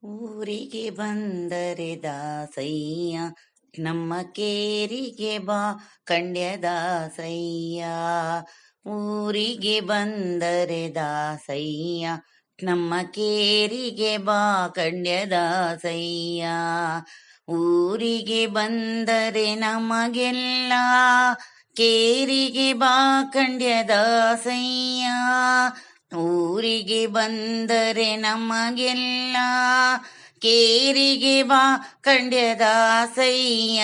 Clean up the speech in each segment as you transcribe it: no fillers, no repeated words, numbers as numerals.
ಊರಿಗೆ ಬಂದರೆ ದಾಸಯ್ಯ, ನಮ್ಮ ಕೇರಿಗೆ ಬಾ ಕಂಡ್ಯ ದಾಸಯ್ಯ. ಊರಿಗೆ ಬಂದರೆ ದಾಸಯ್ಯ, ನಮ್ಮ ಕೇರಿಗೆ ಬಾ ಕಂಡ್ಯ ದಾಸಯ್ಯ. ಊರಿಗೆ ಬಂದರೆ ನಮಗೆಲ್ಲ ಕೇರಿಗೆ ಬಾ ಕಂಡ್ಯ ದಾಸಯ್ಯ. ಊರಿಗೆ ಬಂದರೆ ನಮಗೆಲ್ಲ ಕೇರಿಗೆ ಬಾ ಕಂಡ್ಯ ದಾಸಯ್ಯ.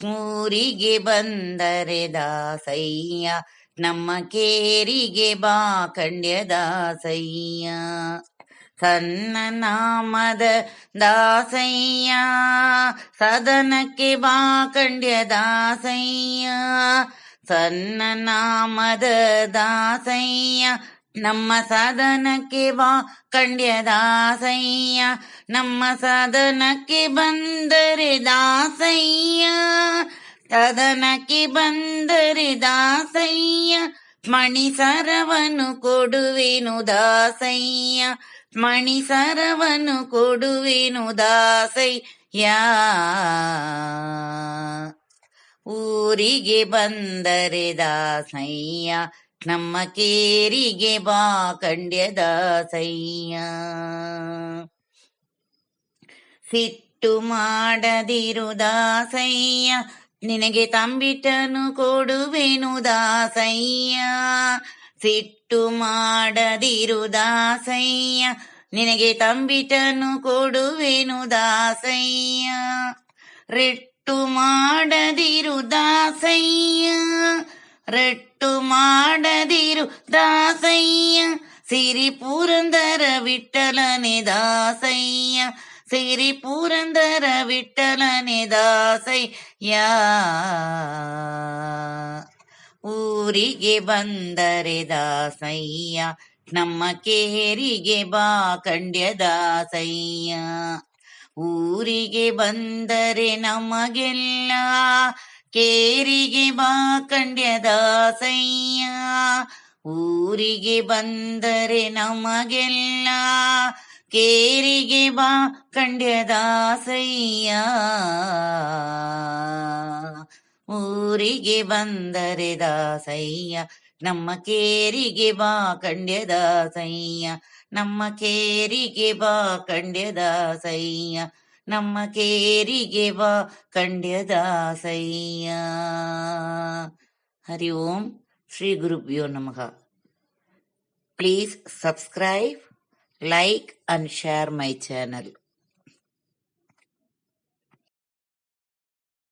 ಊರಿಗೆ ಬಂದರೆ ದಾಸಯ್ಯ, ನಮ್ಮ ಕೇರಿಗೆ ಬಾ ಕಂಡ್ಯ ದಾಸಯ್ಯ. ಸನ್ನ ನಾಮದ ದಾಸಯ್ಯ, ಸದನಕ್ಕೆ ಬಾ ಕಂಡ್ಯ ದಾಸಯ್ಯ. ಸನ್ನ ನಾಮದ ದಾಸಯ್ಯ, ನಮ್ಮ ಸದನಕ್ಕೆ ಬಾ ಕಂಡ್ಯ ದಾಸಯ್ಯ. ನಮ್ಮ ಸದನಕ್ಕೆ ಬಂದರೆ ದಾಸಯ್ಯ, ಸದನಕ್ಕೆ ಬಂದರೆ ದಾಸಯ್ಯ. ಮಣಿಸರವನು ಕೊಡುವೆನು ದಾಸಯ್ಯ, ಮಣಿಸರವನು ಕೊಡುವೆನು ದಾಸಯ್ಯ. ಊರಿಗೆ ಬಂದರೆ ದಾಸಯ್ಯ, ನಮ್ಮ ಕೇರಿಗೆ ಬಾ ಕಂಡ್ಯ ದಾಸಯ್ಯ. ಸಿಟ್ಟು ಮಾಡದಿರು ದಾಸಯ್ಯ, ನಿನಗೆ ತಂಬಿಟನು ಕೊಡುವೆನು ದಾಸಯ್ಯ. ಸಿಟ್ಟು ಮಾಡದಿರು ದಾಸಯ್ಯ, ನಿನಗೆ ತಂಬಿಟನು ಕೊಡುವೆನು ದಾಸಯ್ಯ. ರೆಟ್ಟು ಮಾಡದಿರು ದಾಸಯ್ಯ, ರೆಟ್ಟು ಮಾಡದಿರು ದಾಸಯ್ಯ. ಸಿರಿ ಪುರಂದರ ವಿಠಲನೆ ದಾಸಯ್ಯ, ಸಿರಿ ಪುರಂದರ ವಿಠಲನೆ ದಾಸಯ್ಯ. ಊರಿಗೆ ಬಂದರೆ ದಾಸಯ್ಯ, ನಮ್ಮ ಕೇರಿಗೆ ಬಾ ಕಂಡ್ಯ ದಾಸಯ್ಯ. ಊರಿಗೆ ಬಂದರೆ ನಮಗೆಲ್ಲ ಕೇರಿಗೆ ಬಾ ಕಂಡ್ಯ ದಾಸಯ್ಯ. ಊರಿಗೆ ಬಂದರೆ ನಮಗೆಲ್ಲ ಕೇರಿಗೆ ಬಾ ಕಂಡ್ಯ ದಾಸಯ್ಯ. ಊರಿಗೆ ಬಂದರೆ ದಾಸಯ್ಯ, ನಮ್ಮ ಕೇರಿಗೆ ಬಾ ಕಂಡ್ಯ ದಾಸಯ್ಯ. ನಮ್ಮ ಕೇರಿಗೆ ಬಾ ಕಂಡ್ಯ ದಾಸಯ್ಯ, ನಮ್ಮ ಕೇರಿಗೆ ಬಾ ಕಂಡ್ಯ ದಾಸಯ್ಯ. ಹರಿ ಓಂ ಶ್ರೀ ಗುರುಭ್ಯೋ ನಮಃ. Please subscribe, like and share my channel.